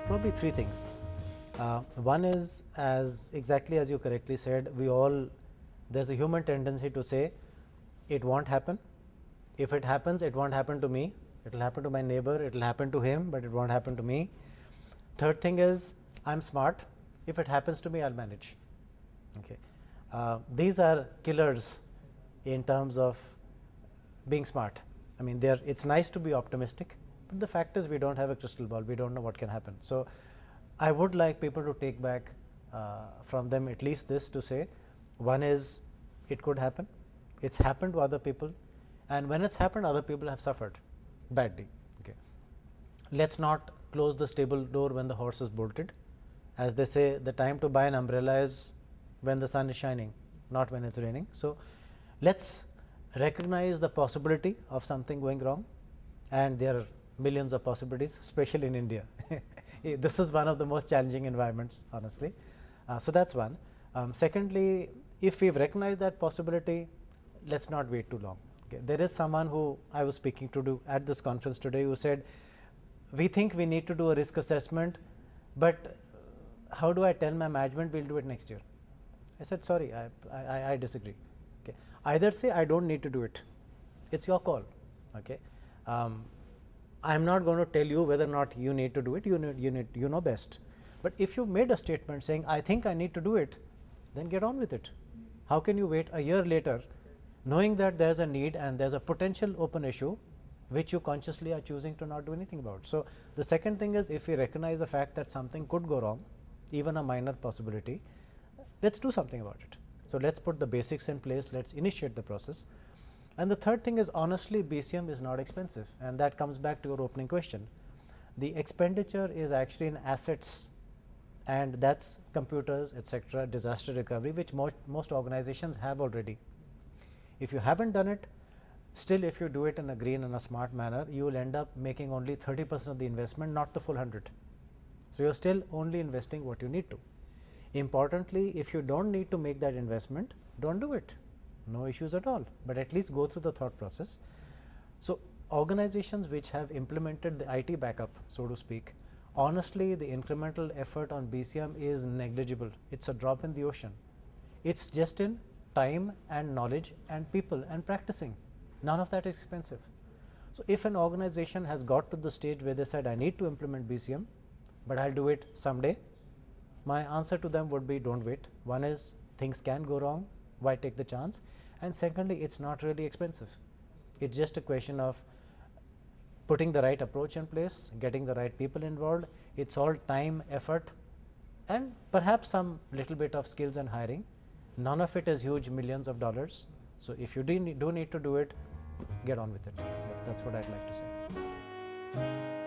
Probably three things. One is, as exactly as you correctly said, there's a human tendency to say it won't happen. If it happens, it won't happen to me. It will happen to my neighbor, it will happen to him, but it won't happen to me. Third thing is, I'm smart. If it happens to me, I'll manage. Okay. These are killers in terms of being smart. I mean, it's nice to be optimistic, but the fact is we don't have a crystal ball. We don't know what can happen. So I would like people to take back from them at least this, to say, one is, it could happen. It's happened to other people, and when it's happened, other people have suffered badly. Okay. Let's not close the stable door when the horse is bolted. As they say, the time to buy an umbrella is when the sun is shining, not when it's raining. So let's recognize the possibility of something going wrong, and there are millions of possibilities, especially in India. This is one of the most challenging environments, honestly. So that's one. Secondly, if we've recognized that possibility, let's not wait too long. Okay. There is someone who I was speaking to at this conference today who said, we think we need to do a risk assessment, but how do I tell my management we'll do it next year? I said, sorry, I disagree. Okay. Either say, I don't need to do it. It's your call. Okay. I'm not going to tell you whether or not you need to do it. You know best. But if you've made a statement saying, I think I need to do it, then get on with it. How can you wait a year later, knowing that there's a need and there's a potential open issue, which you consciously are choosing to not do anything about? So the second thing is, if we recognize the fact that something could go wrong, even a minor possibility, let's do something about it. So let's put the basics in place, let's initiate the process. And the third thing is, honestly, BCM is not expensive, and that comes back to your opening question. The expenditure is actually in assets, and that's computers, etc., disaster recovery, which most organizations have already. If you haven't done it, still if you do it in a green and a smart manner, you will end up making only 30% of the investment, not the full 100. So you're still only investing what you need to. Importantly, if you don't need to make that investment, don't do it. No issues at all, but at least go through the thought process. So organizations which have implemented the IT backup, so to speak, honestly, the incremental effort on BCM is negligible. It's a drop in the ocean. It's just in time and knowledge and people and practicing. None of that is expensive. So if an organization has got to the stage where they said, I need to implement BCM, but I'll do it someday, my answer to them would be, don't wait. One is, things can go wrong. Why take the chance? And secondly, it's not really expensive. It's just a question of putting the right approach in place, getting the right people involved. It's all time, effort, and perhaps some little bit of skills and hiring. None of it is huge, millions of dollars. So if you do need to do it, get on with it. That's what I'd like to say.